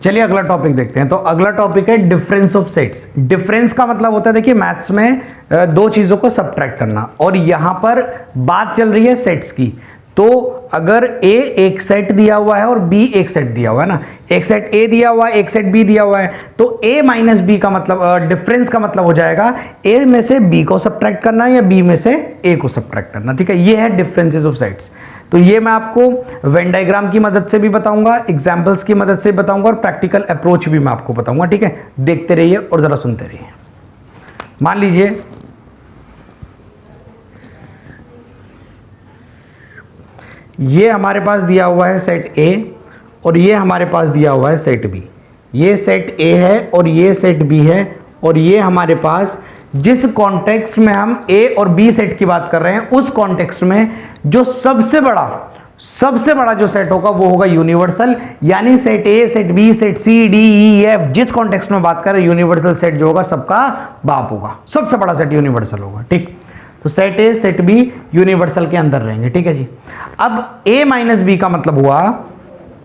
चलिए अगला टॉपिक देखते हैं। तो अगला टॉपिक है डिफरेंस ऑफ सेट्स। डिफरेंस का मतलब होता है, देखिए मैथ्स में दो चीजों को सब्ट्रैक्ट करना, और यहां पर बात चल रही है सेट्स की। तो अगर ए एक सेट दिया हुआ है और बी एक सेट दिया हुआ है ना, एक सेट ए दिया हुआ है, एक सेट बी दिया हुआ है, तो ए माइनस बी का मतलब डिफरेंस का मतलब हो जाएगा ए में से बी को सब्ट्रैक्ट करना या बी में से ए को सब्ट्रैक्ट करना। ठीक है, ये है डिफरेंसेस ऑफ सेट्स। तो ये मैं आपको वेन डायग्राम की मदद से भी बताऊंगा, एग्जाम्पल्स की मदद से बताऊंगा, और प्रैक्टिकल अप्रोच भी मैं आपको बताऊंगा। ठीक है, देखते रहिए और जरा सुनते रहिए। मान लीजिए ये हमारे पास दिया हुआ है सेट ए, और ये हमारे पास दिया हुआ है सेट बी। ये सेट ए है और ये सेट बी है, और ये हमारे पास जिस कॉन्टेक्स्ट में हम ए और बी सेट की बात कर रहे हैं, उस कॉन्टेक्स्ट में जो सबसे बड़ा जो सेट होगा वो होगा यूनिवर्सल। यानी set A, set B, set C, D, E, F, जिस कॉन्टेक्स्ट में बात कर रहे हैं, यूनिवर्सल सेट जो होगा सबका बाप होगा, सबसे बड़ा सेट यूनिवर्सल होगा। ठीक, तो set A set B universal के अंदर रहेंगे। ठीक है जी। अब ए माइनस बी का मतलब हुआ,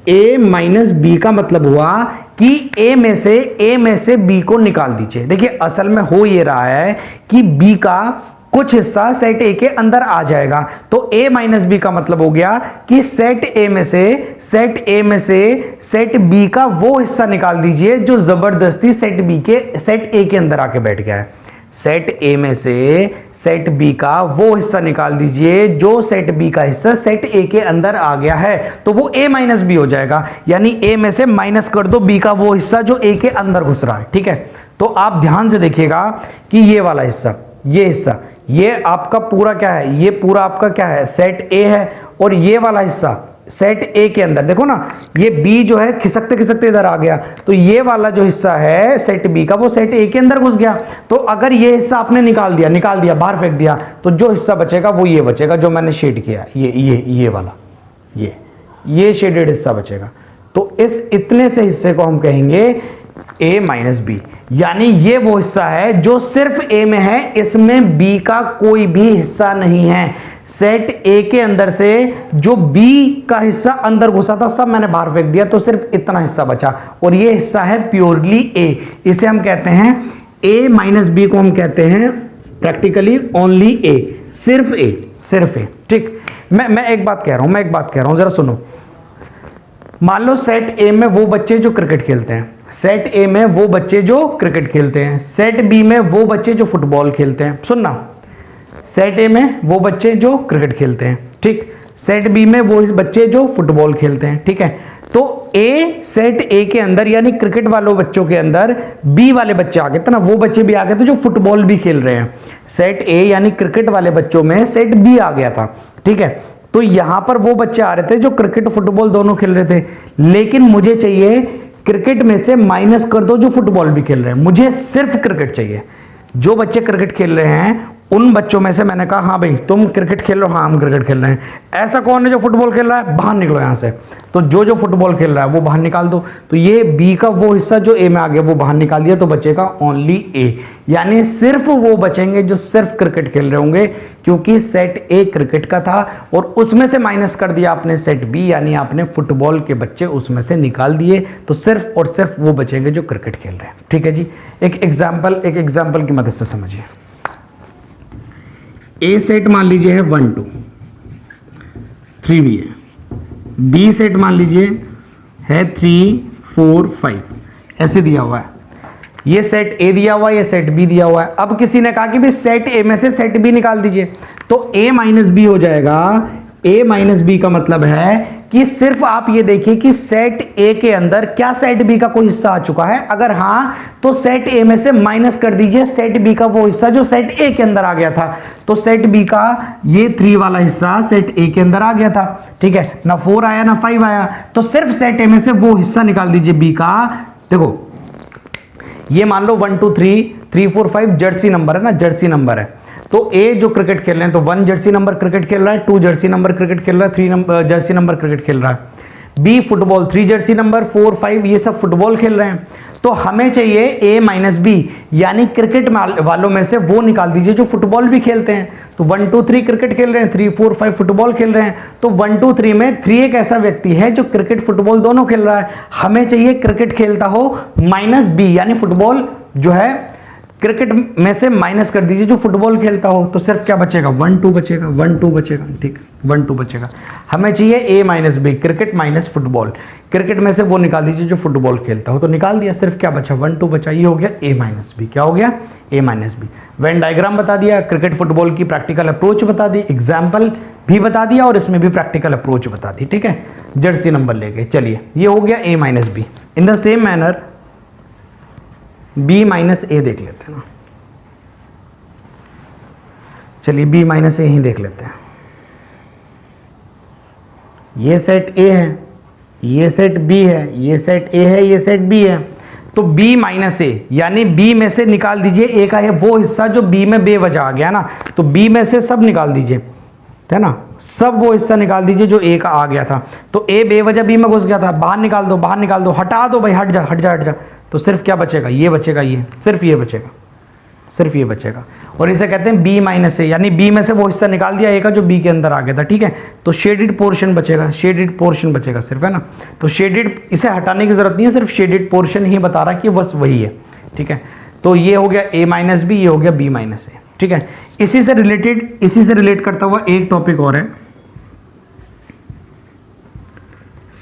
ए माइनस बी का मतलब हुआ कि ए में से बी को निकाल दीजिए। देखिए असल में हो ये रहा है कि बी का कुछ हिस्सा सेट ए के अंदर आ जाएगा, तो ए माइनस बी का मतलब हो गया कि सेट ए में से सेट बी का वो हिस्सा निकाल दीजिए जो जबरदस्ती सेट ए के अंदर आके बैठ गया है। सेट ए में से सेट बी का वो हिस्सा निकाल दीजिए जो सेट बी का हिस्सा सेट ए के अंदर आ गया है, तो वो ए माइनस बी हो जाएगा। यानी ए में से माइनस कर दो बी का वो हिस्सा जो ए के अंदर घुस रहा है। ठीक है, तो आप ध्यान से देखिएगा कि ये वाला हिस्सा, ये हिस्सा, ये आपका पूरा क्या है, ये पूरा आपका क्या है, सेट ए है, और ये वाला हिस्सा सेट ए के अंदर, देखो ना ये बी जो है खिसकते खिसकते इधर आ गया, तो ये वाला जो हिस्सा है सेट बी का वो सेट ए के अंदर घुस गया। तो अगर ये हिस्सा आपने निकाल दिया, बाहर फेंक दिया, तो जो हिस्सा बचेगा वो ये बचेगा जो मैंने शेड किया, ये वाला, ये शेडेड हिस्सा बचेगा। तो इस इतने से हिस्से को हम कहेंगे ए माइनस बी। यानी ये वो हिस्सा है जो सिर्फ ए में है, इसमें बी का कोई भी हिस्सा नहीं है। सेट ए के अंदर से जो बी का हिस्सा अंदर घुसा था सब मैंने बाहर फेंक दिया, तो सिर्फ इतना हिस्सा बचा, और ये हिस्सा है प्योरली ए। इसे हम कहते हैं ए माइनस बी को हम कहते हैं प्रैक्टिकली ओनली ए, सिर्फ ए। ठीक, मैं एक बात कह रहा हूं, जरा सुनो। मान लो सेट ए में वो बच्चे जो क्रिकेट खेलते हैं, सेट ए में वो बच्चे जो क्रिकेट खेलते हैं, सेट बी में वो बच्चे जो फुटबॉल खेलते हैं। सुनना, सेट ए में वो बच्चे जो क्रिकेट खेलते हैं, ठीक, सेट बी में वो बच्चे जो फुटबॉल खेलते हैं। ठीक है, तो ए सेट ए के अंदर यानी क्रिकेट वालों बच्चों के अंदर बी वाले बच्चे आ गए थे ना, वो बच्चे भी आ गए थे जो फुटबॉल भी खेल रहे हैं। सेट ए यानी क्रिकेट वाले बच्चों में सेट बी आ गया था। ठीक है, तो यहां पर वो बच्चे आ रहे थे जो क्रिकेट फुटबॉल दोनों खेल रहे थे, लेकिन मुझे चाहिए क्रिकेट में से माइनस कर दो जो फुटबॉल भी खेल रहे हैं, मुझे सिर्फ क्रिकेट चाहिए। जो बच्चे क्रिकेट खेल रहे हैं उन बच्चों में से मैंने कहा हाँ भाई तुम क्रिकेट खेल रहे हो, हाँ हम क्रिकेट खेल रहे हैं। ऐसा कौन है जो फुटबॉल खेल रहा है, बाहर निकलो यहां से। तो जो फुटबॉल खेल रहा है वो बाहर निकाल दो, तो ये बी का वो हिस्सा जो ए में आ गया वो बाहर निकाल दिया, तो बचेगा ओनली ए। यानी सिर्फ वो बचेंगे जो सिर्फ क्रिकेट खेल रहे होंगे, क्योंकि सेट ए क्रिकेट का था और उसमें से माइनस कर दिया आपने सेट बी, यानी आपने फुटबॉल के बच्चे उसमें से निकाल दिए, तो सिर्फ और सिर्फ वो बचेंगे जो क्रिकेट खेल रहे हैं। ठीक है जी, एक एग्जाम्पल की मदद से समझिए। ए सेट मान लीजिए है 1 2 3 भी है, बी सेट मान लीजिए है 3 4 5, ऐसे दिया हुआ है। ये सेट ए दिया हुआ है, ये सेट बी दिया हुआ है। अब किसी ने कहा कि भाई सेट ए में से सेट बी निकाल दीजिए, तो ए माइनस बी हो जाएगा। ए माइनस बी का मतलब है कि सिर्फ आप ये देखिए कि सेट ए के अंदर क्या सेट बी का कोई हिस्सा आ चुका है, अगर हां तो सेट ए में से माइनस कर दीजिए सेट बी का वो हिस्सा जो सेट ए के अंदर आ गया था। तो सेट बी का ये 3 वाला हिस्सा सेट ए के अंदर आ गया था। ठीक है, ना 4 आया ना 5 आया, तो सिर्फ सेट ए में से वो हिस्सा निकाल दीजिए बी का। देखो ये मान लो 1 2 3 3 4 5 जर्सी नंबर है ना, जर्सी नंबर है। तो ए जो क्रिकेट खेल रहे हैं तो 1 जर्सी नंबर क्रिकेट खेल रहा है, 2 जर्सी नंबर क्रिकेट खेल रहा है, 3 जर्सी नंबर क्रिकेट खेल रहा है। बी फुटबॉल, 3 जर्सी नंबर, 4 5 ये सब फुटबॉल खेल रहे हैं। तो हमें चाहिए ए माइनस बी, यानी क्रिकेट वालों में से वो निकाल दीजिए जो फुटबॉल भी खेलते हैं। तो 1 2 3 क्रिकेट खेल रहे हैं, 3 4 5 फुटबॉल खेल रहे हैं। तो 1 2 3 में 3 एक ऐसा व्यक्ति है जो क्रिकेट फुटबॉल दोनों खेल रहा है। हमें चाहिए क्रिकेट खेलता हो माइनस बी, यानी फुटबॉल जो है क्रिकेट में से माइनस कर दीजिए जो फुटबॉल खेलता हो। तो सिर्फ क्या बचेगा, 1 2 बचेगा, 1 2 बचेगा, ठीक, 1 2 बचेगा। हमें चाहिए a minus b, cricket minus football. Cricket में से वो निकाल दीजिए जो फुटबॉल खेलता हो। तो निकाल दिया, सिर्फ क्या बचा, 1 2 बचा। ये हो गया ए माइनस बी। क्या हो गया, A minus B. Venn diagram बता दिया, क्रिकेट फुटबॉल की प्रैक्टिकल अप्रोच बता दी, एग्जाम्पल भी बता दिया और इसमें भी प्रैक्टिकल अप्रोच बता दी, ठीक है। जर्सी नंबर ले गए। चलिए ये हो गया A minus B. In the same manner B minus A देख लेते हैं ना। चलिए बी माइनस ए ही देख लेते हैं। ये सेट ए है, ये सेट बी है, ये सेट ए है, ये सेट बी है। तो बी माइनस ए, यानी बी में से निकाल दीजिए ए का है वो हिस्सा जो बी में बेवजह आ गया ना। तो बी में से सब निकाल दीजिए, है ना, सब वो हिस्सा निकाल दीजिए जो ए का आ गया था। तो ए बेवजह बी में घुस गया था, बाहर निकाल दो, बाहर निकाल दो, हटा दो भाई, हट जा हट जा हट जा। तो सिर्फ क्या बचेगा, ये बचेगा, ये सिर्फ ये बचेगा, सिर्फ ये बचेगा। और इसे कहते हैं बी माइनस ए, यानी बी में से वो हिस्सा निकाल दिया ए का जो बी के अंदर आ गया था, ठीक है। तो शेडेड पोर्शन बचेगा, शेडेड पोर्शन बचेगा सिर्फ, है ना। तो शेडेड, इसे हटाने की जरूरत नहीं है, सिर्फ शेडेड पोर्शन ही बता रहा है कि बस वही है, ठीक है। तो ये हो गया ए माइनस बी, ये हो गया बी माइनस ए, ठीक है। इसी से रिलेट करता हुआ एक टॉपिक और है,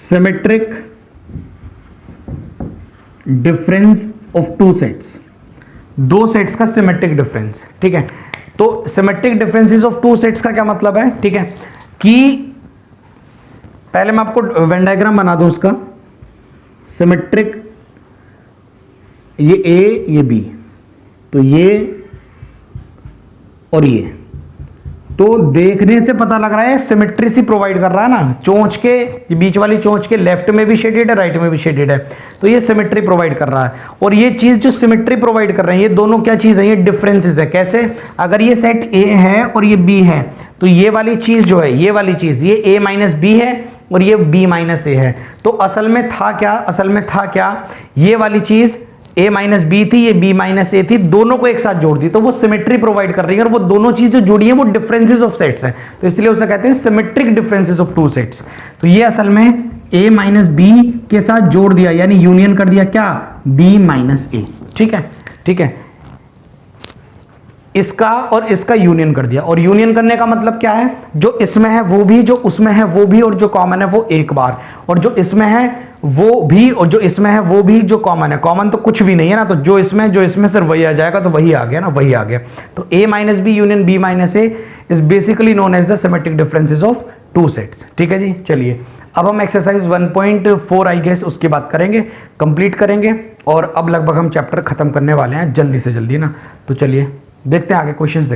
symmetric difference of two sets. दो सेट्स का सिमेट्रिक डिफरेंस, ठीक है। तो symmetric differences of two sets का क्या मतलब है, ठीक है, कि पहले मैं आपको वेन डायग्राम बना दूं उसका। सिमेट्रिक, ये ए ये बी, तो ये और ये, तो देखने से पता लग रहा है सिमेट्री सी प्रोवाइड कर रहा है ना। चोंच के, ये बीच वाली चोंच के लेफ्ट में भी शेडेड है, राइट में भी शेडेड है, तो ये सिमेट्री प्रोवाइड कर रहा है। और ये चीज जो सिमेट्री प्रोवाइड कर रहे हैं, ये दोनों क्या चीज है, ये डिफरेंसेस है। कैसे, अगर ये सेट ए है और ये बी है, तो ये वाली चीज जो है, ये वाली चीज, ये ए माइनस बी है और ये बी माइनस ए है। तो असल में था क्या, ये वाली चीज ए माइनस बी थी, ये बी माइनस ए थी, दोनों को एक साथ जोड़ दी, तो वो सिमेट्री प्रोवाइड कर रही है। और वो दोनों चीजें जो जुड़ी है वो डिफरेंसेस ऑफ सेट्स हैं, तो इसलिए उसे कहते हैं symmetric differences of two sets. तो ये असल में ए माइनस बी के साथ जोड़ दिया, यानी यूनियन कर दिया क्या, बी माइनस ए, ठीक है, ठीक है। इसका और इसका यूनियन कर दिया। और यूनियन करने का मतलब क्या है, जो इसमें है वो भी, जो उसमें है वो भी, और जो कॉमन है वो एक बार, और जो इसमें है वो भी और जो इसमें है वो भी, जो कॉमन है, कॉमन तो कुछ भी नहीं है ना। तो जो इसमें सिर्फ वही आ जाएगा, तो वही आ गया ना, वही आ गया। तो a minus B union b minus A is basically known as the symmetric differences of two sets, ठीक है जी। चलिए अब हम एक्सरसाइज 1.4 आई गेस उसकी बात करेंगे, कंप्लीट करेंगे, और अब लगभग हम चैप्टर खत्म करने वाले हैं जल्दी से जल्दी ना। तो चलिए देखते हैं आगे क्वेश्चंस।